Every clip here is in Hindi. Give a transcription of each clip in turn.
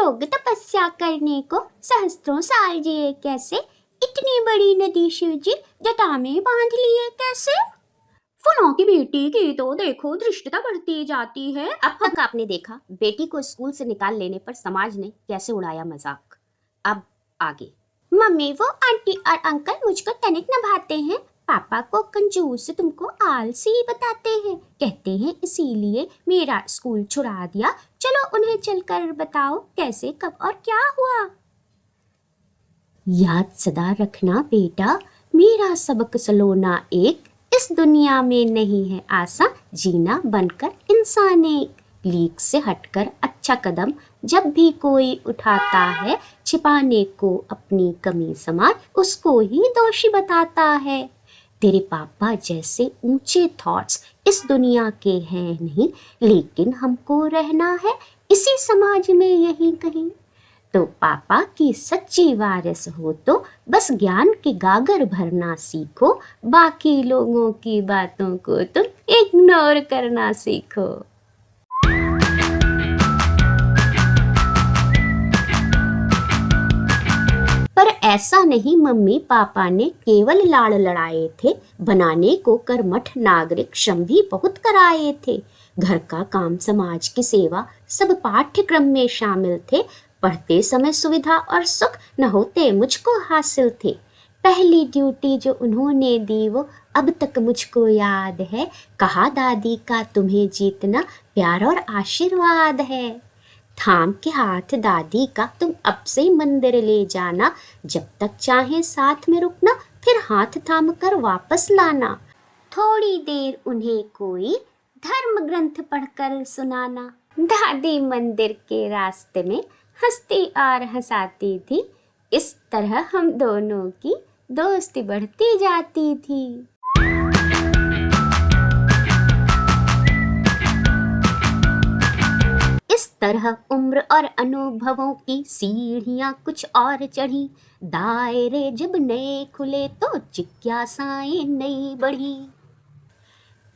लोग तपस्या करने को सहस्त्रों साल जिए कैसे, इतनी बड़ी नदी शिव जी जटा में बांध लिए कैसे। फूलों की बेटी की तो देखो धृष्टता बढ़ती जाती है। अब तक आपने देखा बेटी को स्कूल से निकाल लेने पर समाज ने कैसे उड़ाया मजाक। अब आगे। मम्मी वो आंटी और अंकल मुझको तनिक नभाते हैं, पापा को कंजूस तुमको आलसी बताते हैं, कहते हैं इसीलिए मेरा स्कूल छुड़ा दिया, चलो उन्हें चलकर बताओ कैसे कब और क्या हुआ। याद सदा रखना बेटा, मेरा सबक सलोना एक, इस दुनिया में नहीं है आसा जीना बनकर इंसान एक। लीक से हटकर अच्छा कदम जब भी कोई उठाता है, छिपाने को अपनी कमी समाज उसको ही दोषी बताता है। तेरे पापा जैसे ऊंचे थॉट्स इस दुनिया के हैं नहीं, लेकिन हमको रहना है इसी समाज में यहीं कहीं। तो पापा की सच्ची वारिस हो तो बस ज्ञान के गागर भरना सीखो, बाकी लोगों की बातों को तुम इग्नोर करना सीखो। पर ऐसा नहीं मम्मी पापा ने केवल लाड़ लड़ाए थे, बनाने को कर्मठ नागरिक श्रम भी बहुत कराए थे। घर का काम समाज की सेवा सब पाठ्यक्रम में शामिल थे, पढ़ते समय सुविधा और सुख न होते मुझको हासिल थे। पहली ड्यूटी जो उन्होंने दी वो अब तक मुझको याद है, कहा दादी का तुम्हें जीतना प्यार और आशीर्वाद है। थाम के हाथ दादी का तुम अब से मंदिर ले जाना, जब तक चाहे साथ में रुकना, फिर हाथ थाम कर वापस लाना। थोड़ी देर उन्हें कोई धर्म ग्रंथ पढ़कर सुनाना। दादी मंदिर के रास्ते में हंसती और हंसाती थी, इस तरह हम दोनों की दोस्ती बढ़ती जाती थी। इस तरह उम्र और अनुभवों की सीढ़ियां कुछ और चढ़ी, दायरे जब नए खुले तो जिज्ञासाएं नई बढ़ी।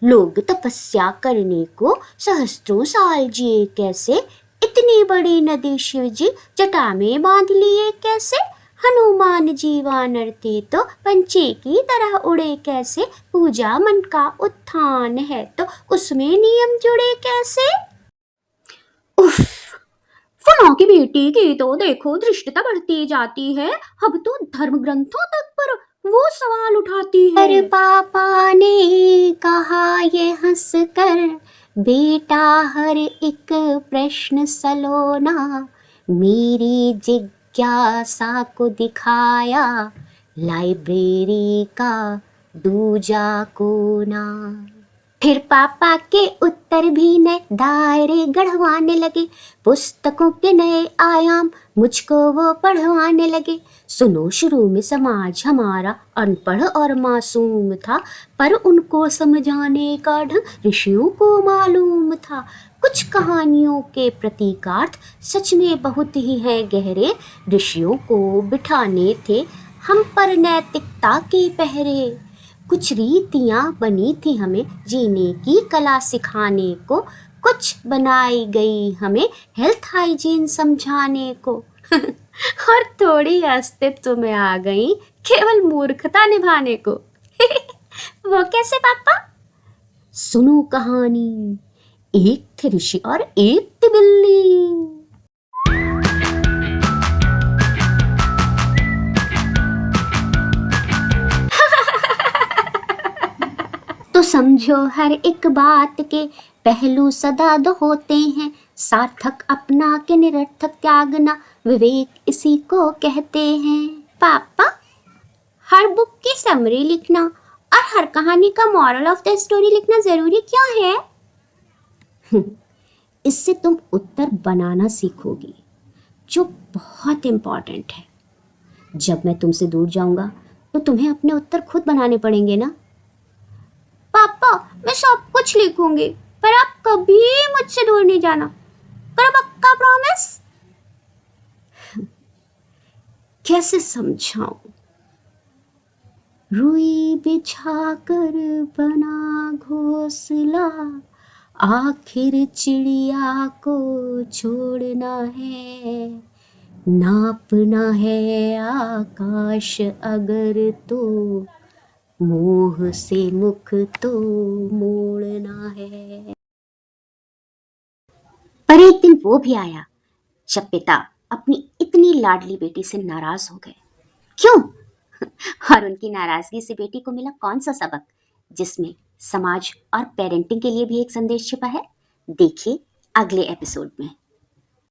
लोग तपस्या करने को सहस्त्रों साल जिए कैसे, इतनी बड़ी नदी शिव जी जटा में बांध लिए कैसे। हनुमान जी वानर थे तो पंछी की तरह उड़े कैसे, पूजा मन का उत्थान है तो उसमें नियम जुड़े कैसे। उफ, फूलों की बेटी की तो देखो धृष्टता बढ़ती जाती है। अब तो धर्म ग्रंथों तक पर वो सवाल उठाती है। पर पापा ने कहा ये हंसकर, बेटा हर एक प्रश्न सलोना, मेरी जिज्ञासा को दिखाया लाइब्रेरी का दूजा कोना। फिर पापा के उत्तर भी नए दायरे गढ़वाने लगे, पुस्तकों के नए आयाम मुझको वो पढ़वाने लगे। सुनो शुरू में समाज हमारा अनपढ़ और मासूम था, पर उनको समझाने का ढंग ऋषियों को मालूम था। कुछ कहानियों के प्रतीकार्थ सच में बहुत ही हैं गहरे, ऋषियों को बिठाने थे हम पर नैतिकता के पहरे। कुछ रीतियाँ बनी थी हमें जीने की कला सिखाने को, कुछ बनाई गई हमें हेल्थ हाइजीन समझाने को और थोड़ी अस्तित्व में आ गई केवल मूर्खता निभाने को। वो कैसे पापा? सुनो कहानी, एक थी ऋषि और एक थी बिल्ली। तो समझो हर एक बात के पहलू सदा दो होते हैं, सार्थक अपना के निरर्थक त्यागना, विवेक इसी को कहते हैं। पापा, हर बुक की समरी लिखना और हर कहानी का मॉरल ऑफ द स्टोरी लिखना जरूरी क्यों है? इससे तुम उत्तर बनाना सीखोगी, जो बहुत इम्पोर्टेंट है। जब मैं तुमसे दूर जाऊंगा तो तुम्हें अपने उत्तर खुद बनाने पड़ेंगे ना। पापा, मैं सब कुछ लिखूंगी, पर आप कभी मुझसे दूर नहीं जाना, करो पक्का प्रॉमिस। कैसे समझाऊं? रुई बिछा कर बना घोंसला, आखिर चिड़िया को छोड़ना है, नापना है आकाश अगर तो, मुंह से मुख तो मोड़ना है। पर एक दिन वो भी आया जब पिता अपनी इतनी लाडली बेटी से नाराज हो गए। क्यों? और उनकी नाराजगी से बेटी को मिला कौन सा सबक, जिसमें समाज और पेरेंटिंग के लिए भी एक संदेश छिपा है? देखिए अगले एपिसोड में।